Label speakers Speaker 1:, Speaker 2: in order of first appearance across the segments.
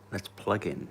Speaker 1: Let's plug in.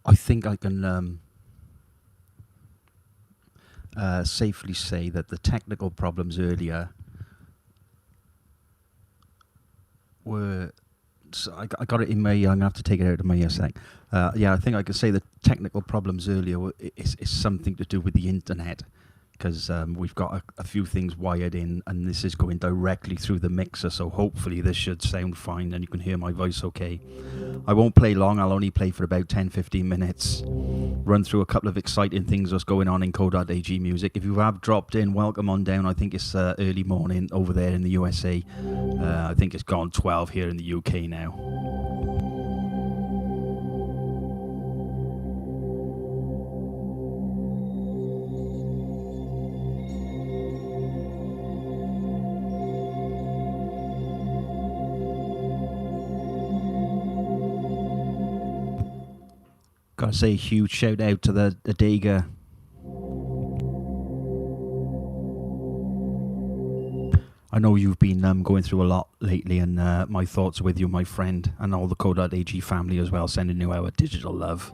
Speaker 1: I think I can safely say that the technical problems earlier were. So I got it in my ear. I'm going to have to take it out of my ear a sec. Yeah, I think I could say the technical problems earlier is something to do with the internet, because we've got a few things wired in, and this is going directly through the mixer, so hopefully this should sound fine and you can hear my voice okay. I won't play long, I'll only play for about 10-15 minutes, run through a couple of exciting things that's going on in Co.Ag music. If you have dropped in, welcome on down. I think it's early morning over there in the USA. I think it's gone 12 here in the UK now. Gotta say a huge shout out to the Dega. I know you've been going through a lot lately, and my thoughts are with you, my friend, and all the Co.Ag family as well, sending you our digital love.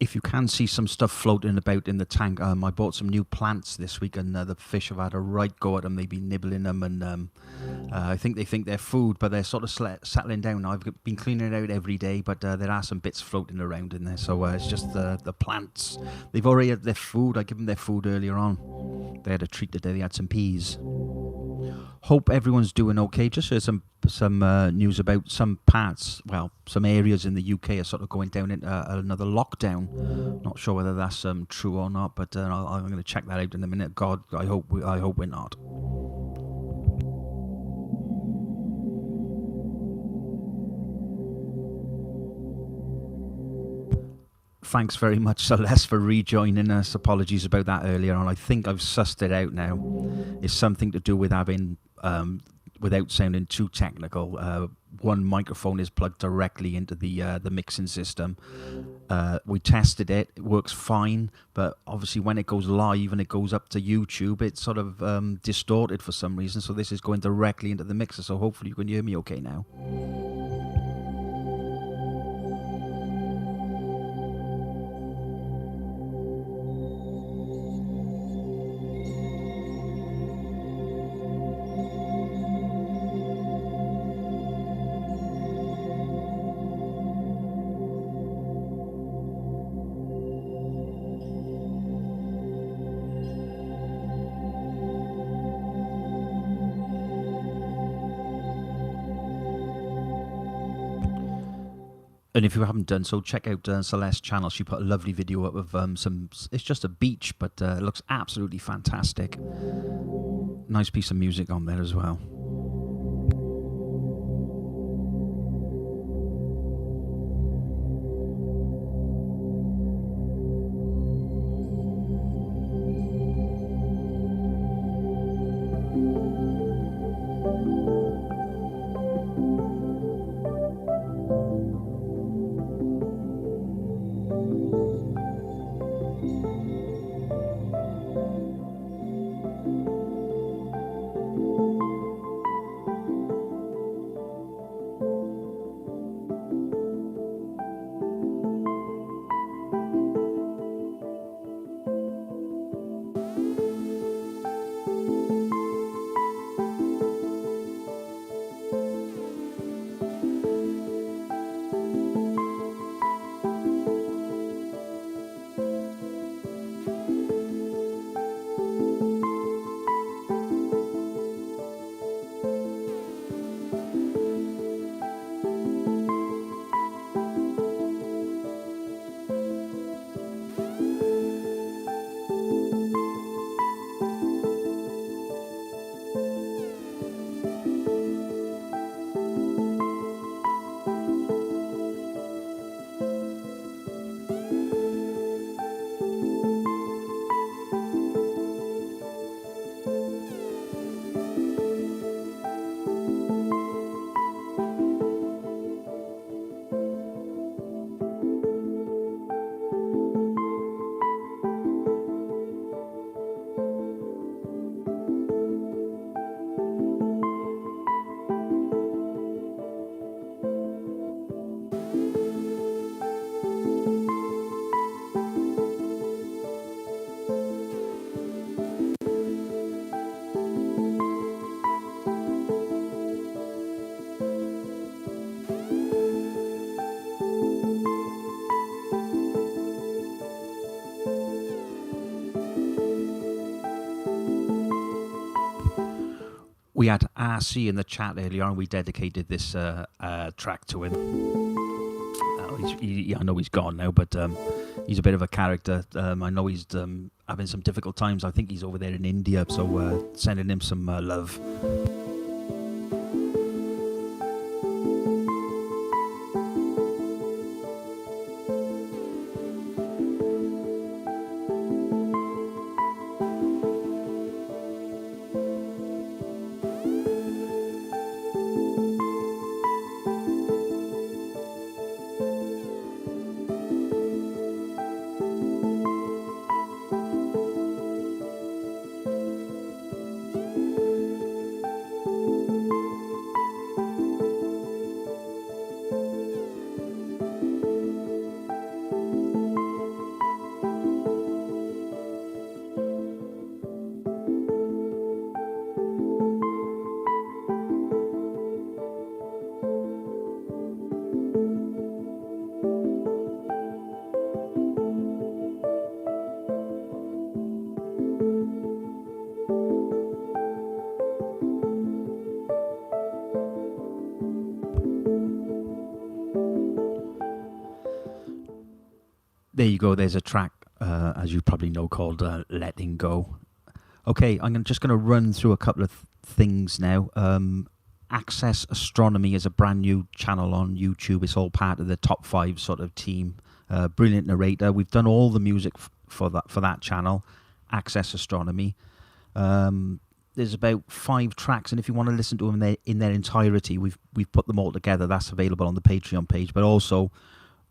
Speaker 1: if you can see some stuff floating about in the tank, I bought some new plants this week, and the fish have had a right go at them. They've been nibbling them, and I think they think they're food, but they're sort of settling down now. I've been cleaning it out every day, but there are some bits floating around in there, so it's just the plants. They've already had their food. I gave them their food earlier on. They had a treat today. They had some peas. Hope everyone's doing okay. Just heard some news about some parts, well, some areas in the UK are sort of going down into another lockdown. Not sure whether that's true or not, but I'm going to check that out in a minute. God, I hope we're not. Thanks very much, Celeste, for rejoining us. Apologies about that earlier on. I think I've sussed it out now. It's something to do with having, without sounding too technical, one microphone is plugged directly into the mixing system. We tested it; it works fine. But obviously, when it goes live and it goes up to YouTube, it's sort of distorted for some reason. So this is going directly into the mixer. So hopefully, you can hear me okay now. And if you haven't done so, check out Celeste's channel. She put a lovely video up of some. It's just a beach, but it looks absolutely fantastic. Nice piece of music on there as well. We had RC in the chat earlier on. We dedicated this track to him. I know he's gone now, but he's a bit of a character. I know he's having some difficult times. I think he's over there in India, so sending him some love. there you go. There's a track, as you probably know, called Letting Go. Okay, I'm just going to run through a couple of things now. Access Astronomy is a brand new channel on YouTube. It's all part of the top 5 sort of team. Brilliant narrator. We've done all the music for that channel, Access Astronomy. There's about 5 tracks, and if you want to listen to them in their entirety, we've put them all together. That's available on the Patreon page, but also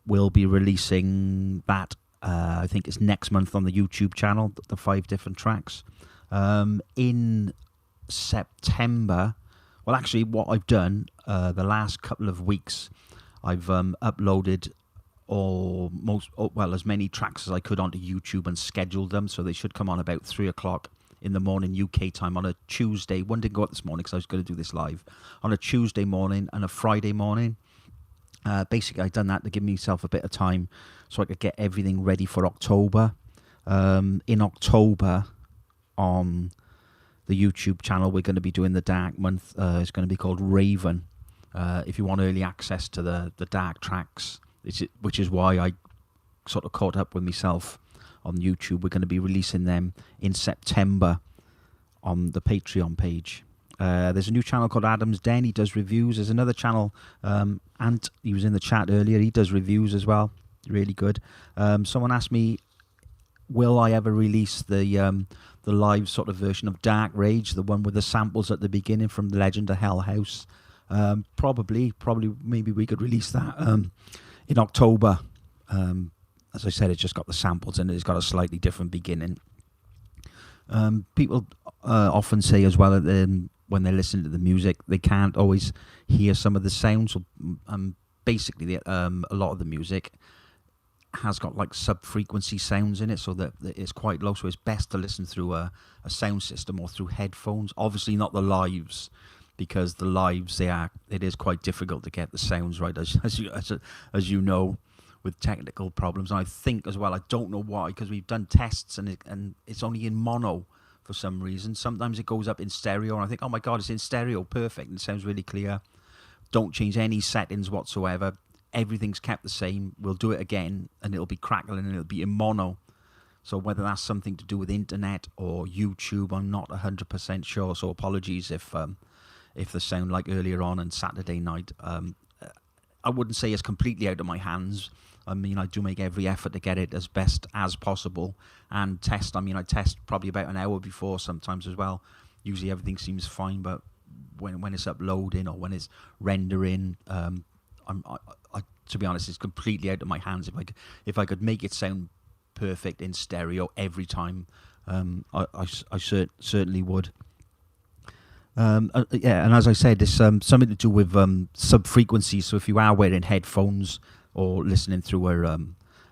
Speaker 1: we'll be releasing that, I think it's next month on the YouTube channel, the 5 different tracks. In September, well, actually, what I've done the last couple of weeks, I've uploaded as many tracks as I could onto YouTube and scheduled them, so they should come on about 3 o'clock in the morning UK time on a Tuesday. One didn't go up this morning because I was going to do this live. On a Tuesday morning and a Friday morning. Basically, I've done that to give myself a bit of time so I could get everything ready for October. In October, on the YouTube channel, we're going to be doing the Dark Month. It's going to be called Raven. If you want early access to the dark tracks, which is why I sort of caught up with myself on YouTube. We're going to be releasing them in September on the Patreon page. There's a new channel called Adam's Den. He does reviews. There's another channel, and he was in the chat earlier. He does reviews as well. Really good. Someone asked me, will I ever release the live sort of version of Dark Rage, the one with the samples at the beginning from The Legend of Hell House? Probably, maybe we could release that in October. As I said, it's just got the samples and it's got a slightly different beginning. People often say as well that when they listen to the music, they can't always hear some of the sounds. Basically, a lot of the music has got like sub-frequency sounds in it, so that it's quite low. So it's best to listen through a sound system or through headphones. Obviously, not the lives, because the lives it is quite difficult to get the sounds right, as you know, with technical problems. And I think as well, I don't know why, because we've done tests and it's only in mono for some reason. Sometimes it goes up in stereo and I think, oh my God, it's in stereo, perfect, and it sounds really clear. Don't change any settings whatsoever. Everything's kept the same. We'll do it again and it'll be crackling and it'll be in mono. So whether that's something to do with internet or YouTube, I'm not 100% sure. So apologies if the sound like earlier on and Saturday night. I wouldn't say it's completely out of my hands. I mean, I do make every effort to get it as best as possible and test. I mean, I test probably about an hour before sometimes as well. Usually everything seems fine, but when it's uploading or when it's rendering, to be honest, it's completely out of my hands. If I could make it sound perfect in stereo every time, I certainly would. And as I said, it's something to do with sub-frequency. So if you are wearing headphones or listening through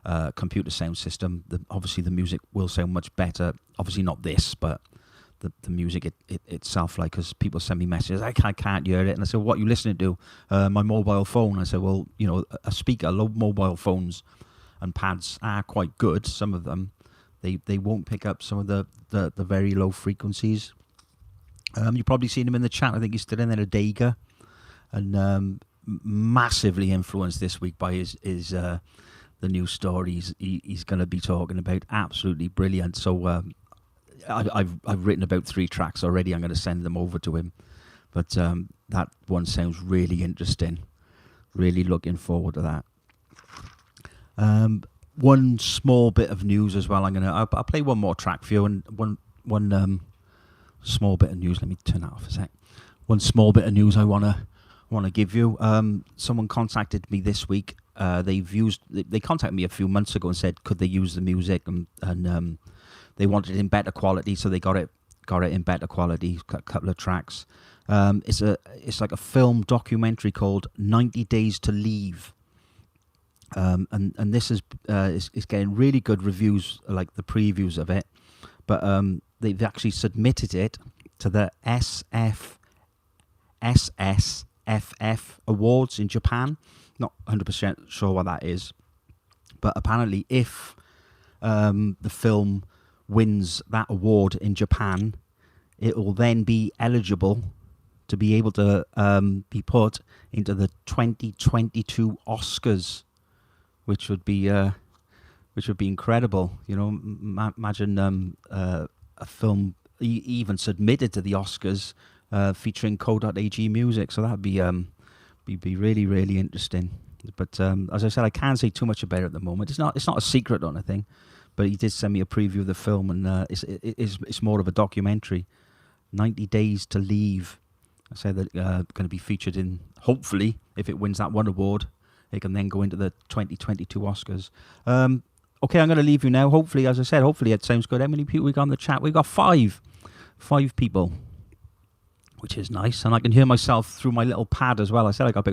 Speaker 1: a computer sound system, obviously the music will sound much better. Obviously not this, but the music itself. Like, because people send me messages, I can't hear it, and I say, what are you listening to? My mobile phone. I say, well, a speaker. Mobile phones and pads are quite good. Some of them, they won't pick up some of the very low frequencies. You've probably seen him in the chat. I think he's still in there, Adega, and massively influenced this week by his the news stories he's going to be talking about. Absolutely brilliant. So I've written about 3 tracks already. I'm going to send them over to him, but that one sounds really interesting. Really looking forward to that. One small bit of news as well. I'll play one more track for you, and one small bit of news. Let me turn that off a sec. One small bit of news I want to give you. Someone contacted me this week. They contacted me a few months ago and said, could they use the music, and they wanted it in better quality, so they got it in better quality. A couple of tracks. It's like a film documentary called 90 Days to Leave. And this is getting really good reviews, like the previews of it, but they've actually submitted it to the SSFF Awards in Japan. Not 100% sure what that is, but apparently if the film wins that award in Japan, it will then be eligible to be able to be put into the 2022 Oscars, which would be which would be incredible. Imagine a film even submitted to the Oscars featuring Co.Ag music. So that'd be really, really interesting. But as I said, I can't say too much about it at the moment. It's not a secret or anything. But he did send me a preview of the film, and it's more of a documentary. 90 Days to Leave. I said that going to be featured in, hopefully, if it wins that one award, it can then go into the 2022 Oscars. Okay, I'm going to leave you now. Hopefully, as I said, hopefully it sounds good. How many people we got on the chat? We got five people, which is nice. And I can hear myself through my little pad as well. I said I got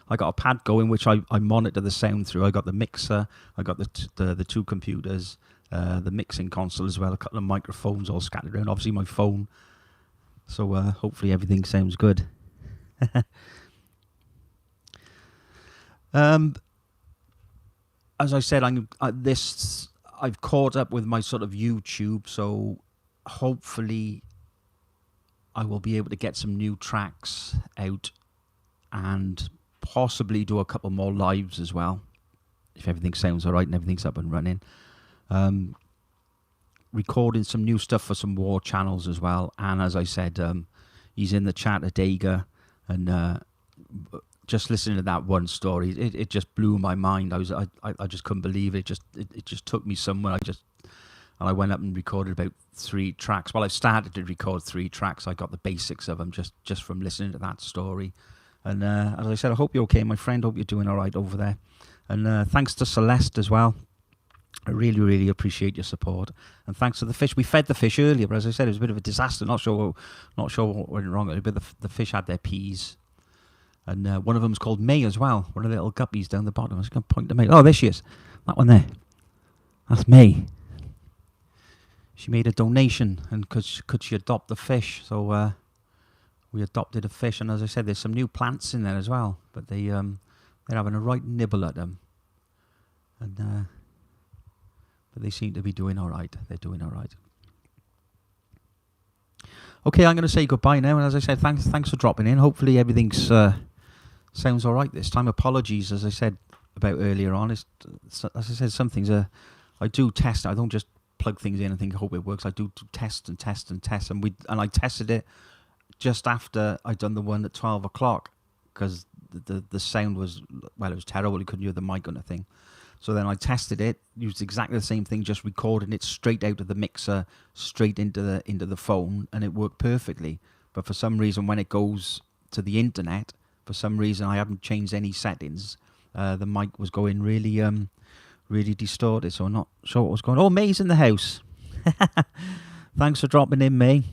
Speaker 1: a pad going, which I monitor the sound through. I got the mixer, I got the two computers, the mixing console as well, a couple of microphones all scattered around, obviously my phone. So hopefully everything sounds good. As I said, I've caught up with my sort of YouTube, so hopefully I will be able to get some new tracks out and possibly do a couple more lives as well, if everything sounds all right and everything's up and running. Recording some new stuff for some war channels as well. And as I said, he's in the chat at Dega, and just listening to that one story, it just blew my mind. I just couldn't believe it. It just took me somewhere. And I went up and recorded about 3 tracks. Well, I started to record 3 tracks. I got the basics of them just from listening to that story. And as I said, I hope you're okay, my friend. Hope you're doing all right over there. And thanks to Celeste as well. I really, really appreciate your support. And thanks to the fish. We fed the fish earlier, but as I said, it was a bit of a disaster. Not sure what went wrong. But the fish had their peas. And one of them's called May as well. One of the little guppies down the bottom. I was going to point to May. Oh, there she is. That one there. That's May. She made a donation, and could she adopt the fish? So we adopted a fish. And as I said, there's some new plants in there as well. But they're having a right nibble at them. And but they seem to be doing all right. They're doing all right. Okay, I'm going to say goodbye now. And as I said, thanks for dropping in. Hopefully everything's sounds all right this time. Apologies, as I said about earlier on. As I said, some things I do test. I don't just plug things in and think, I hope it works. I do test and test and test. And I tested it just after I'd done the one at 12 o'clock because the sound was, well, it was terrible. You couldn't hear the mic on the thing. So then I tested it, used exactly the same thing, just recording it straight out of the mixer, straight into the phone, and it worked perfectly. But for some reason, when it goes to the internet, for some reason I haven't changed any settings. The mic was going really, really distorted. So I'm not sure what was going on. Oh, May's in the house. Thanks for dropping in, May.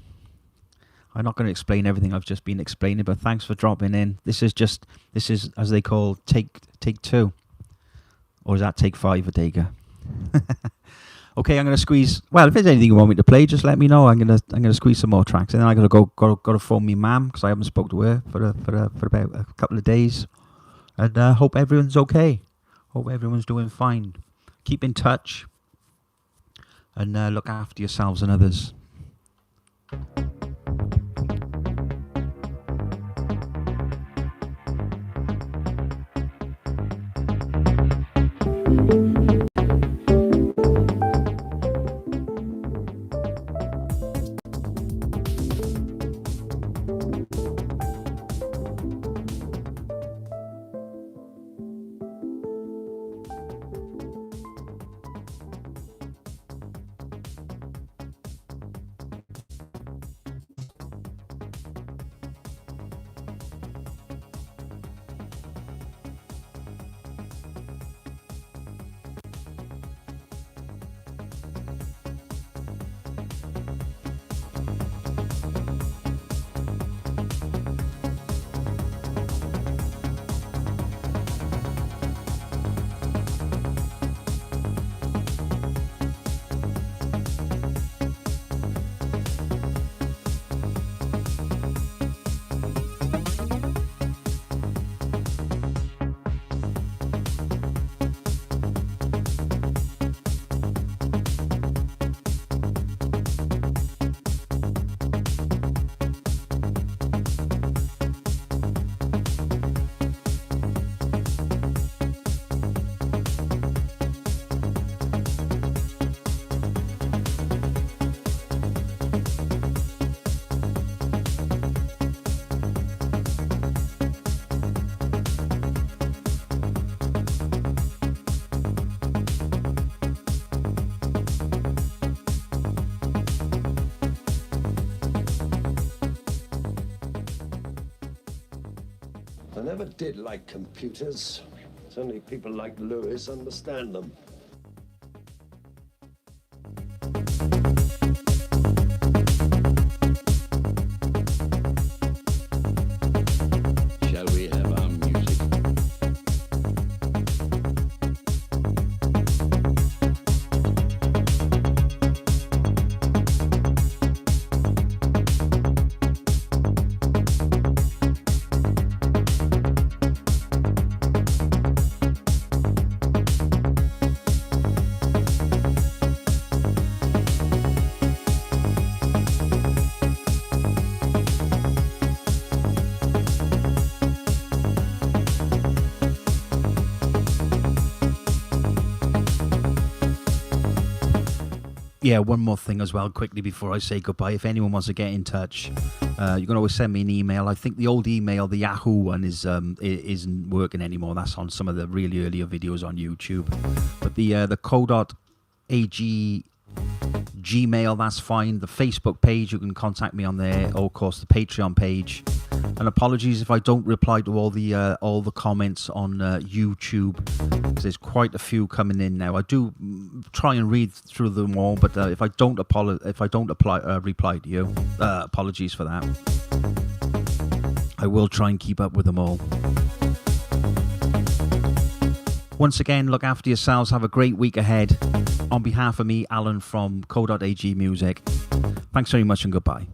Speaker 1: I'm not going to explain everything I've just been explaining, but thanks for dropping in. This is as they call take 2. Or is that take 5 a Dega? Okay, I'm going to squeeze. Well, if there's anything you want me to play, just let me know. I'm going to squeeze some more tracks, and then I got to phone me mum because I haven't spoke to her for about a couple of days. And hope everyone's okay. Hope everyone's doing fine. Keep in touch, and look after yourselves and others.
Speaker 2: never did like computers. It's only people like Lewis understand them.
Speaker 3: Shall we have our music?
Speaker 1: Yeah, one more thing as well, quickly before I say goodbye. If anyone wants to get in touch, you can always send me an email. I think the old email, the Yahoo one, isn't working anymore. That's on some of the really earlier videos on YouTube. But the Co.Ag Gmail, that's fine. The Facebook page, you can contact me on there, or of course the Patreon page. And apologies if I don't reply to all the comments on YouTube, because there's quite a few coming in now. I do try and read through them all, but if I don't reply to you, apologies for that. I will try and keep up with them all. Once again, look after yourselves. Have a great week ahead. On behalf of me, Alan from Co.Ag Music, thanks very much and goodbye.